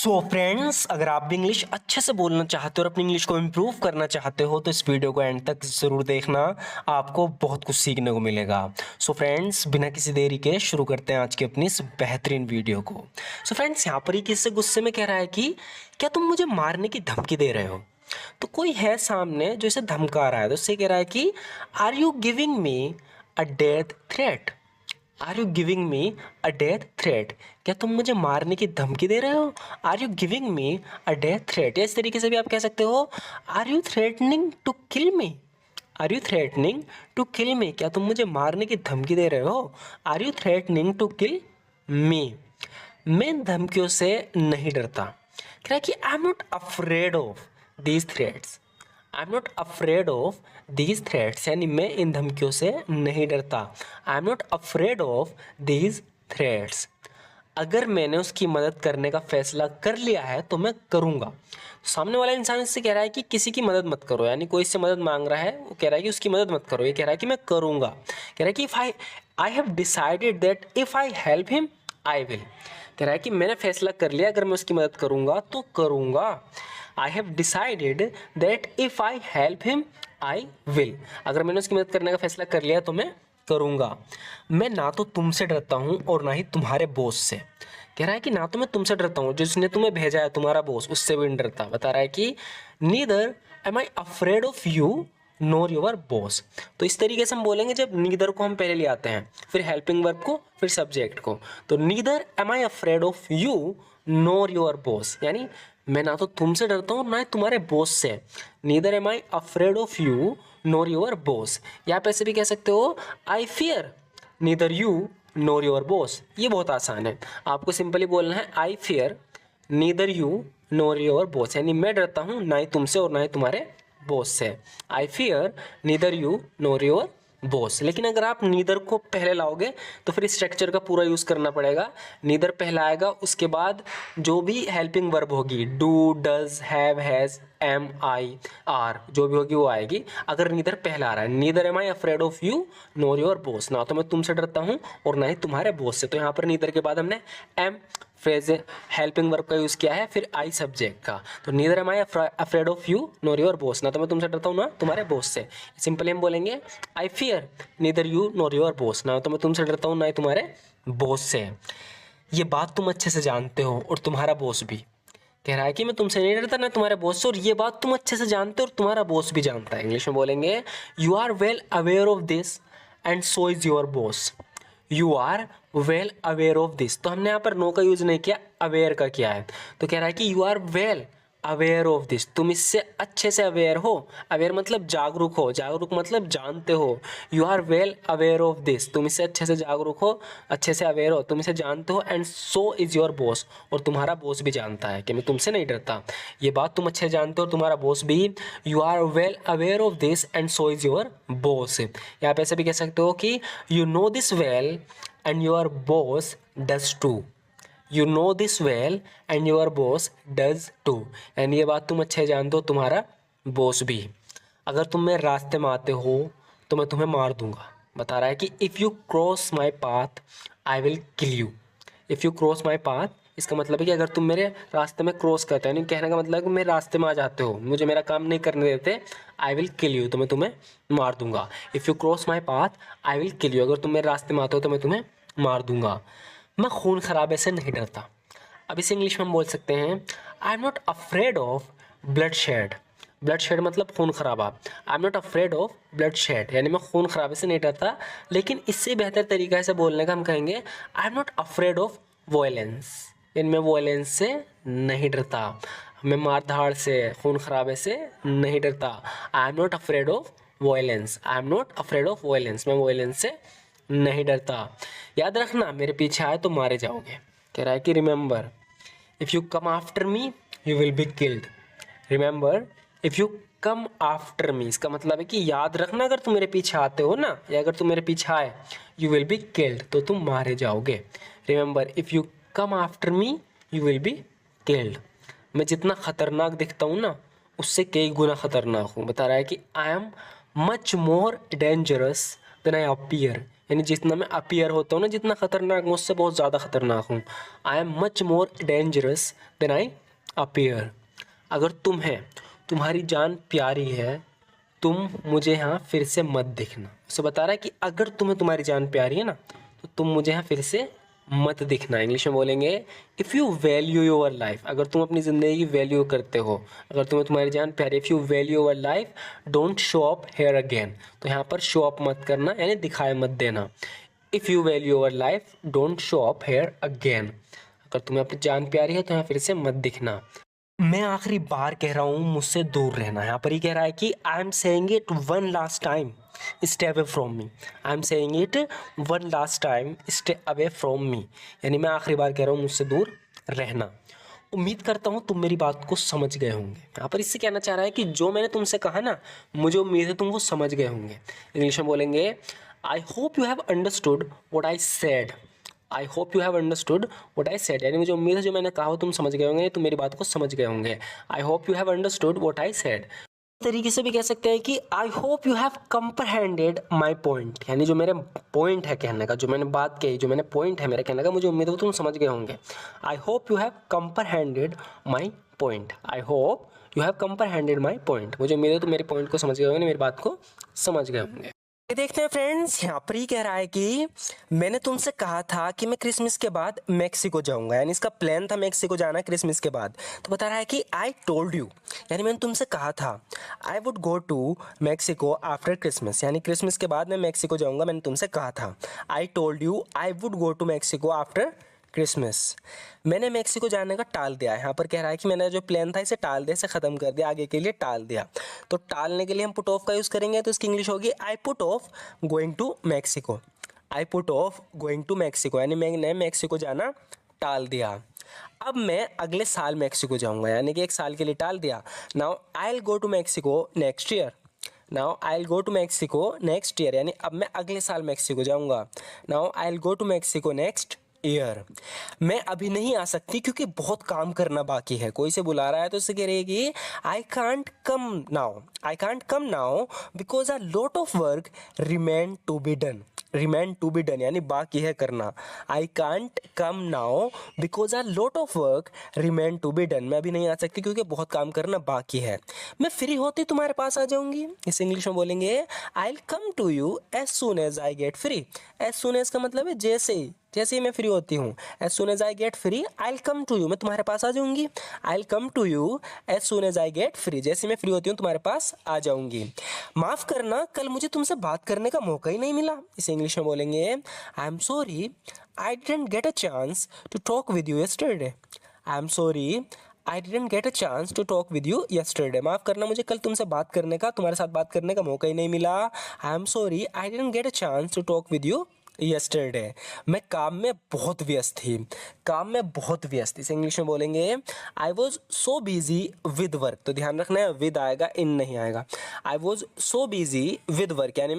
So friends, अगर आप भी इंग्लिश अच्छे से बोलना चाहते हो और अपनी इंग्लिश को इम्प्रूव करना चाहते हो तो इस वीडियो को एंड तक ज़रूर देखना। आपको बहुत कुछ सीखने को मिलेगा। सो फ्रेंड्स, बिना किसी देरी के शुरू करते हैं आज की अपनी इस बेहतरीन वीडियो को। सो फ्रेंड्स, यहाँ पर ही किससे गुस्से में कह रहा है कि क्या तुम मुझे मारने की धमकी दे रहे हो। तो कोई है सामने जो इसे धमका रहा है, तो उससे कह रहा है कि are you giving me a death threat. Are you giving me a death threat. क्या तुम मुझे मारने की धमकी दे रहे हो। Are you giving me a death threat. या इस तरीके से भी आप कह सकते हो, are you threatening to kill me. Are you threatening to kill me. क्या तुम मुझे मारने की धमकी दे रहे हो। Are you threatening to kill मी। मैं धमकियों से नहीं डरता। कह रहा है कि I am not afraid of these threats. I am not afraid of these threats, यानी मैं इन धमकियों से नहीं डरता। I am not afraid of these threats. अगर मैंने उसकी मदद करने का फैसला कर लिया है तो मैं करूँगा। सामने वाला इंसान इससे कह रहा है कि किसी की मदद मत करो, यानी कोई इससे मदद मांग रहा है, वो कह रहा है कि उसकी मदद मत करो। ये कह रहा है कि मैं करूँगा। कह रहा है कि if I have decided that if I help him I will. कह रहा है कि मैंने फैसला कर लिया, अगर मैं उसकी मदद करूँगा तो करूँगा। I have decided that if I help him I will. अगर मैंने उसकी मदद करने का फैसला कर लिया तो मैं करूँगा। मैं ना तो तुमसे डरता हूँ और ना ही तुम्हारे बॉस से। कह रहा है कि ना तो मैं तुमसे डरता हूँ, जिसने तुम्हें भेजा है तुम्हारा बॉस, उससे भी नहीं डरता। बता रहा है कि neither M I afraid of you NOR your boss. तो इस तरीके से हम बोलेंगे जब नीदर को हम पहले ले आते हैं, फिर हेल्पिंग वर्ब को, फिर सब्जेक्ट को। तो neither M I afraid of you NOR your boss, यानी मैं ना तो तुमसे डरता हूँ ना ही तुम्हारे बॉस से। Neither M I afraid of you NOR your boss. या आप ऐसे भी कह सकते हो, I fear neither you NOR your boss. ये बहुत आसान है, आपको सिंपली बोलना है I fear neither you NOR your boss, यानी मैं डरता हूँ ना ही तुमसे और ना ही तुम्हारे बॉस से। I fear neither you NOR your boss. लेकिन अगर आप नीदर को पहले लाओगे तो फिर स्ट्रक्चर का पूरा यूज़ करना पड़ेगा। नीदर पहला आएगा, उसके बाद जो भी हेल्पिंग वर्ब होगी, do, does, have, has, am, I, are, जो भी होगी वो आएगी। अगर नीदर पहला आ रहा है, neither M I afraid of you NOR your boss, ना तो मैं तुमसे डरता हूँ और ना ही तुम्हारे बॉस से। तो यहाँ पर नीदर के बाद हमने एम फ्रेज हेल्पिंग वर्ब का यूज़ किया है, फिर आई सब्जेक्ट का। तो neither M I afraid of you NOR your boss, ना तो मैं तुमसे डरता हूँ ना तुम्हारे बॉस से। सिंपली हम बोलेंगे I fear neither you NOR your boss, ना तो मैं तुमसे डरता हूँ ना ही तुम्हारे बॉस से। ये बात तुम अच्छे से जानते हो और तुम्हारा बॉस भी। कह रहा है कि मैं तुमसे नहीं डरता ना तुम्हारे बॉस से, और ये बात तुम अच्छे से जानते हो और तुम्हारा बॉस भी जानता है। इंग्लिश में बोलेंगे you are well aware of this and so is your boss. You are well aware of this. तो हमने यहाँ पर नो का यूज़ नहीं किया, अवेयर का किया है। तो कह रहा है कि you are well aware of this, तुम इससे अच्छे से अवेयर हो। अवेयर मतलब जागरूक हो, जागरूक मतलब जानते हो। You are well aware of this, तुम इससे अच्छे से जागरूक हो, अच्छे से अवेयर हो, तुम इसे जानते हो। And so is your boss, और तुम्हारा बॉस भी जानता है कि मैं तुमसे नहीं डरता। ये बात तुम अच्छे से जानते हो और तुम्हारा बॉस भी। You are well aware of this and so is your boss. या आप ऐसे भी कह सकते हो कि you know this well and your boss does too. You know this well and your boss does too, यानी ये बात तुम अच्छे जानते हो, तुम्हारा बॉस भी। अगर तुम मेरे रास्ते में आते हो तो मैं तुम्हें मार दूंगा। बता रहा है कि if you cross my path I will kill you. If you cross my path, इसका मतलब है कि अगर तुम मेरे रास्ते में क्रॉस करते हो, यानी कहने का मतलब है कि मेरे रास्ते में आ जाते हो, मुझे मेरा काम नहीं करने देते, आई विल किल यू, तो मैं तुम्हें मार दूंगा। If you cross my path I will kill you, अगर तुम मेरे रास्ते में आते हो तो मैं तुम्हें मार दूंगा। मैं खून खराबे से नहीं डरता। अब इसे इंग्लिश में हम बोल सकते हैं, I am not afraid of blood shed. Blood shed मतलब खून खराबा। I am not afraid of blood shed, यानी मैं खून खराबे से नहीं डरता। लेकिन इससे बेहतर तरीका से बोलने का हम कहेंगे, I am not afraid of violence, यानी मैं वॉयलेंस से नहीं डरता, मैं मार धाड़ से, खून खराबे से नहीं डरता। I am not afraid of violence, I am not afraid of violence, मैं वॉयलेंस से नहीं डरता। याद रखना, मेरे पीछे आए तो मारे जाओगे। कह रहा है कि remember if you come after me you will be killed. Remember if you come after me, इसका मतलब है कि याद रखना, अगर तुम मेरे पीछे आते हो ना, या अगर तुम मेरे पीछे आए, यू विल बी किल्ड, तो तुम मारे जाओगे। Remember if you come after me you will be killed. मैं जितना खतरनाक दिखता हूँ ना, उससे कई गुना खतरनाक हूँ। बता रहा है कि I am much more dangerous than I appear. यानी जितना मैं अपीयर होता हूँ ना, जितना खतरनाक, मुझसे बहुत ज़्यादा खतरनाक हूँ। I am much more dangerous than I appear. अगर तुम्हारी जान प्यारी है, तुम मुझे यहाँ फिर से मत दिखना। उसे बता रहा है कि अगर तुम्हारी जान प्यारी है ना, तो तुम मुझे यहाँ फिर से मत दिखना। इंग्लिश में बोलेंगे if you value your life. अगर तुम अपनी ज़िंदगी की वैल्यू करते हो, अगर तुम्हें तुम्हारी जान प्यारी, if you value your life don't show up here again. तो यहाँ पर शो अप मत करना, यानी दिखाए मत देना। If you value your life don't show up here again. अगर तुम्हें अपनी जान प्यारी है तो यहाँ फिर से मत दिखना। मैं आखिरी बार कह रहा हूँ, मुझसे दूर रहना। यहाँ पर ही कह रहा है कि I am saying it one last time stay away from me. I am saying it one last time stay away from me, यानी मैं आखिरी बार कह रहा हूँ, मुझसे दूर रहना। उम्मीद करता हूँ तुम मेरी बात को समझ गए होंगे। यहाँ पर इससे कहना चाह रहा है कि जो मैंने तुमसे कहा ना, मुझे उम्मीद है तुम वो समझ गए होंगे। इंग्लिश में बोलेंगे आई hope you have understood what I said. I hope you have understood what I said, यानी मुझे उम्मीद है जो मैंने कहा वो तुम समझ गए होंगे, तुम मेरी बात को समझ गए होंगे। I hope you have understood what I said. तरीके से भी कह सकते हैं कि I hope you have comprehended my point, यानी जो मेरे पॉइंट है कहने का, जो मैंने बात कही, जो मैंने पॉइंट है मेरे कहने का, मुझे उम्मीद है वो तुम समझ गए होंगे। I hope you have comprehended my point. I hope you have comprehended my point, मुझे उम्मीद है तुम मेरे पॉइंट को समझ गए होंगे, मेरी बात को समझ गए होंगे। देखते हैं फ्रेंड्स, यहाँ पर ही कह रहा है कि मैंने तुमसे कहा था कि मैं क्रिसमस के बाद मैक्सिको जाऊंगा, यानी इसका प्लान था मैक्सिको जाना क्रिसमस के बाद। तो बता रहा है कि आई टोल्ड यू, यानी मैंने तुमसे कहा था I would go to Mexico after Christmas, यानी क्रिसमस के बाद मैं मैक्सिको जाऊंगा, मैंने तुमसे कहा था। I told you I would go to Mexico after Christmas. मैंने मैक्सिको जाने का टाल दिया। यहाँ पर कह रहा है कि मैंने जो प्लान था इसे टाल दिया, इसे ख़त्म कर दिया, आगे के लिए टाल दिया। तो टालने के लिए हम पुट ऑफ का यूज़ करेंगे, तो इसकी इंग्लिश होगी I put off going to Mexico. I put off going to Mexico, यानी मैंने मैक्सिको जाना टाल दिया। अब मैं अगले साल मैक्सिको जाऊँगा, यानी कि एक साल के लिए टाल दिया। Now I will go to Mexico next year. Now I will go to Mexico next year, यानी अब मैं अगले साल मैक्सिको जाऊँगा। Now I will go to Mexico next year. मैं अभी नहीं आ सकती क्योंकि बहुत काम करना बाकी है। कोई से बुला रहा है तो उससे कह रहेगी I can't come now. I can't come now because a lot of work remain to be done. Remain to be done यानी बाकी है करना। I can't come now because a lot of work remain to be done. मैं अभी नहीं आ सकती क्योंकि बहुत काम करना बाकी है। मैं फ्री होती तुम्हारे पास आ जाऊंगी। इस इंग्लिश में बोलेंगे I will come to you as soon as I get free. As soon as का मतलब है जैसे ही मैं फ्री होती हूँ। As soon as I get free I will come to you, मैं तुम्हारे पास आ जाऊंगी। I will come to you as soon as I get free, जैसे मैं फ्री होती हूँ तुम्हारे पास आ जाऊंगी। माफ़ करना, कल मुझे तुमसे बात करने का मौका ही नहीं मिला। इसे इंग्लिश में बोलेंगे I am sorry I didn't get a chance to talk with you yesterday. I am sorry I didn't get a chance to talk with you yesterday. माफ़ करना, मुझे कल तुमसे तुम्हारे साथ बात करने का मौका ही नहीं मिला। I am sorry I didn't get a chance to talk with you yesterday. मैं काम में बहुत व्यस्त थी। काम में बहुत व्यस्त, इसे इंग्लिश में बोलेंगे I was so busy with work. तो ध्यान रखना है विद आएगा, इन नहीं आएगा। I was so busy with work, यानी